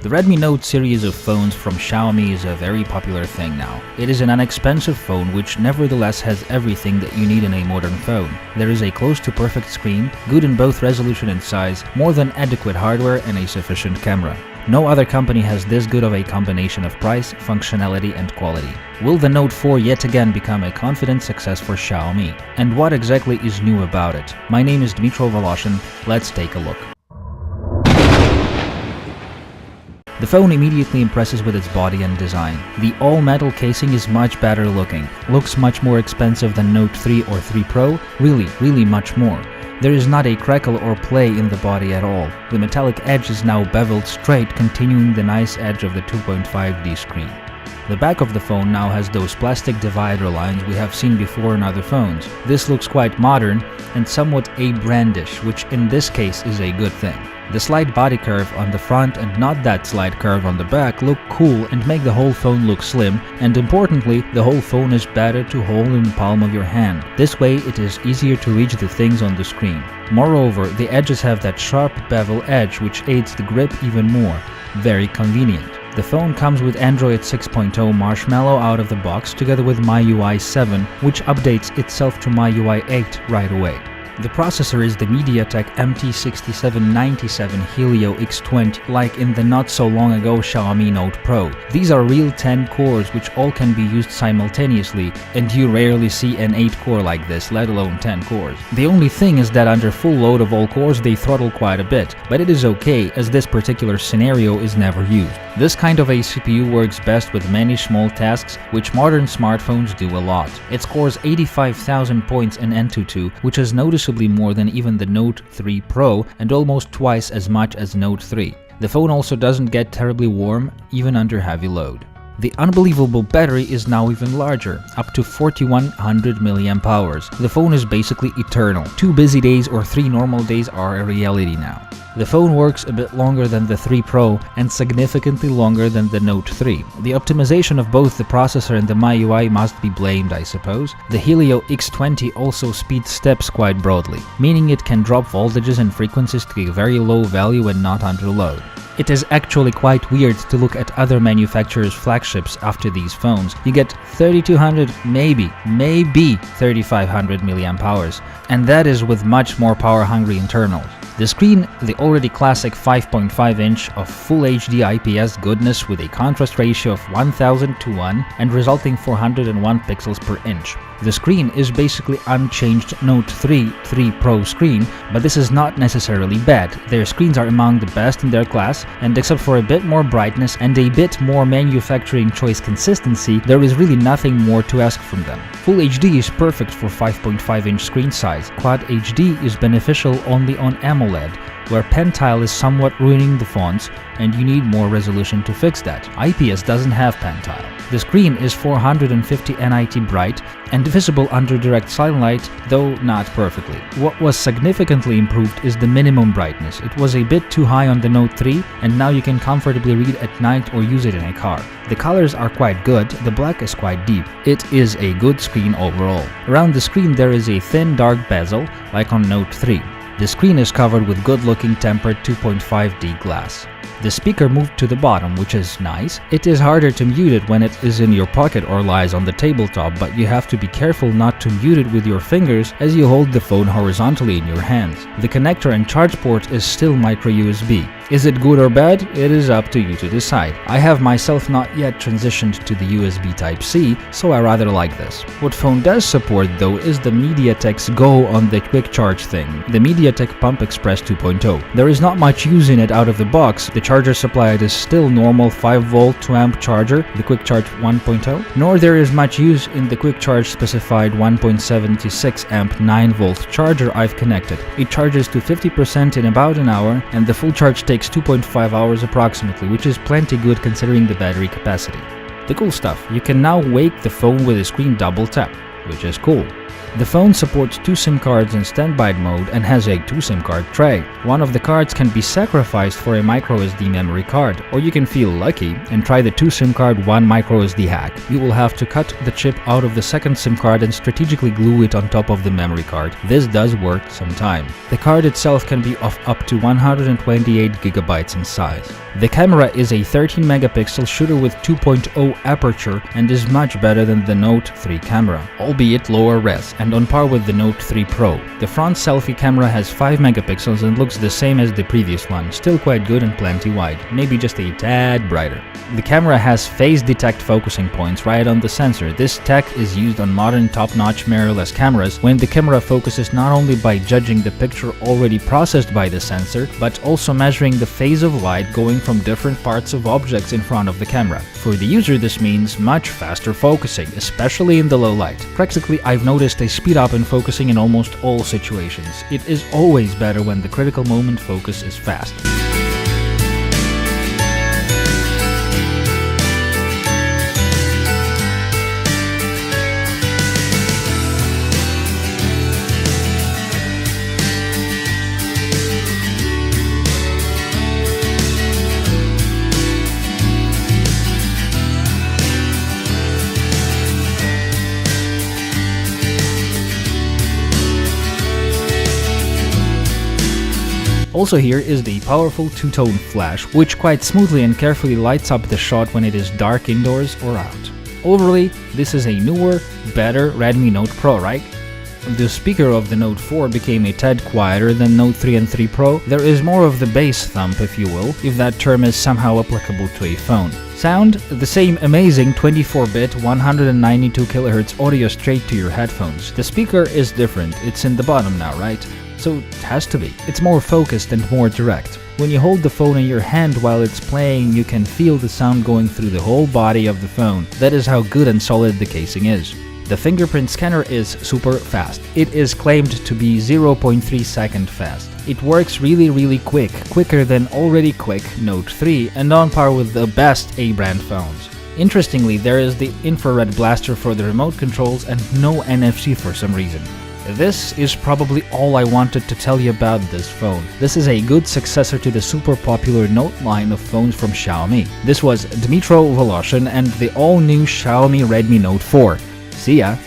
The Redmi Note series of phones from Xiaomi is a very popular thing now. It is an inexpensive phone which nevertheless has everything that you need in a modern phone. There is a close to perfect screen, good in both resolution and size, more than adequate hardware and a sufficient camera. No other company has this good of a combination of price, functionality and quality. Will the Note 4 yet again become a confident success for Xiaomi? And what exactly is new about it? My name is Dmitro Voloshin, let's take a look. The phone immediately impresses with its body and design. The all-metal casing is much better looking, looks much more expensive than Note 3 or 3 Pro, really much more. There is not a crackle or play in the body at all. The metallic edge is now beveled straight, continuing the nice edge of the 2.5D screen. The back of the phone now has those plastic divider lines we have seen before in other phones. This looks quite modern and somewhat a-brandish, which in this case is a good thing. The slight body curve on the front and not that slight curve on the back look cool and make the whole phone look slim, and importantly, the whole phone is better to hold in the palm of your hand. This way it is easier to reach the things on the screen. Moreover, the edges have that sharp bevel edge which aids the grip even more. Very convenient. The phone comes with Android 6.0 Marshmallow out of the box together with MIUI 7, which updates itself to MIUI 8 right away. The processor is the MediaTek MT6797 Helio X20, like in the not so long ago Xiaomi Note Pro. These are real 10 cores which all can be used simultaneously, and you rarely see an 8-core like this, let alone 10 cores. The only thing is that under full load of all cores they throttle quite a bit, but it is okay as this particular scenario is never used. This kind of a CPU works best with many small tasks, which modern smartphones do a lot. It scores 85,000 points in Antutu, which is noticeably more than even the Note 3 Pro and almost twice as much as Note 3. The phone also doesn't get terribly warm, even under heavy load. The unbelievable battery is now even larger, up to 4100 mAh. The phone is basically eternal. 2 busy days or 3 normal days are a reality now. The phone works a bit longer than the 3 Pro and significantly longer than the Note 3. The optimization of both the processor and the MIUI must be blamed, I suppose. The Helio X20 also speeds steps quite broadly, meaning it can drop voltages and frequencies to a very low value and not under load. It is actually quite weird to look at other manufacturers' flagships after these phones. You get 3200, maybe 3500 mAh, and that is with much more power-hungry internals. The screen, the already classic 5.5-inch of Full HD IPS goodness with a contrast ratio of 1000 to 1 and resulting 401 pixels per inch. The screen is basically unchanged Note 3 Pro screen, but this is not necessarily bad. Their screens are among the best in their class, and except for a bit more brightness and a bit more manufacturing choice consistency, there is really nothing more to ask from them. Full HD is perfect for 5.5-inch screen size. Quad HD is beneficial only on AMOLED, where pen tile is somewhat ruining the fonts and you need more resolution to fix that. IPS doesn't have pen tile. The screen is 450 nit bright and visible under direct sunlight, though not perfectly. What was significantly improved is the minimum brightness. It was a bit too high on the Note 3, and now you can comfortably read at night or use it in a car. The colors are quite good, the black is quite deep. It is a good screen overall. Around the screen there is a thin dark bezel, like on Note 3. The screen is covered with good-looking tempered 2.5D glass. The speaker moved to the bottom, which is nice. It is harder to mute it when it is in your pocket or lies on the tabletop, but you have to be careful not to mute it with your fingers as you hold the phone horizontally in your hands. The connector and charge port is still micro USB. Is it good or bad? It is up to you to decide. I have myself not yet transitioned to the USB Type-C, so I rather like this. What phone does support though is the MediaTek's Go on the quick charge thing, the MediaTek Pump Express 2.0. There is not much use in it out of the box. The charger supplied is still normal 5V 2A charger, the quick charge 1.0, nor there is much use in the quick charge specified 1.76A 9V charger I've connected. It charges to 50% in about an hour, and the full charge takes 2.5 hours approximately, which is plenty good considering the battery capacity. The cool stuff, you can now wake the phone with a screen double tap, which is cool. The phone supports 2 SIM cards in standby mode and has a 2 SIM card tray. One of the cards can be sacrificed for a microSD memory card, or you can feel lucky and try the 2 SIM card 1 microSD hack. You will have to cut the chip out of the second SIM card and strategically glue it on top of the memory card. This does work sometimes. The card itself can be of up to 128 GB in size. The camera is a 13 megapixel shooter with 2.0 aperture and is much better than the Note 3 camera, albeit lower res and on par with the Note 3 Pro. The front selfie camera has 5 megapixels and looks the same as the previous one, still quite good and plenty wide, maybe just a tad brighter. The camera has phase detect focusing points right on the sensor. This tech is used on modern top-notch mirrorless cameras when the camera focuses not only by judging the picture already processed by the sensor, but also measuring the phase of light going from different parts of objects in front of the camera. For the user, this means much faster focusing, especially in the low light. Practically, I've noticed a speed up in focusing in almost all situations. It is always better when the critical moment focus is fast. Also here is the powerful two-tone flash, which quite smoothly and carefully lights up the shot when it is dark indoors or out. Overall, this is a newer, better Redmi Note Pro, right? The speaker of the Note 4 became a tad quieter than Note 3 and 3 Pro. There is more of the bass thump, if you will, if that term is somehow applicable to a phone. Sound? The same amazing 24-bit 192 kHz audio straight to your headphones. The speaker is different, it's in the bottom now, right? So it has to be. It's more focused and more direct. When you hold the phone in your hand while it's playing, you can feel the sound going through the whole body of the phone. That is how good and solid the casing is. The fingerprint scanner is super fast. It is claimed to be 0.3 second fast. It works really quick, quicker than already quick Note 3 and on par with the best A-brand phones. Interestingly, there is the infrared blaster for the remote controls and no NFC for some reason. This is probably all I wanted to tell you about this phone. This is a good successor to the super popular Note line of phones from Xiaomi. This was Dmitro Voloshin and the all-new Xiaomi Redmi Note 4. See ya!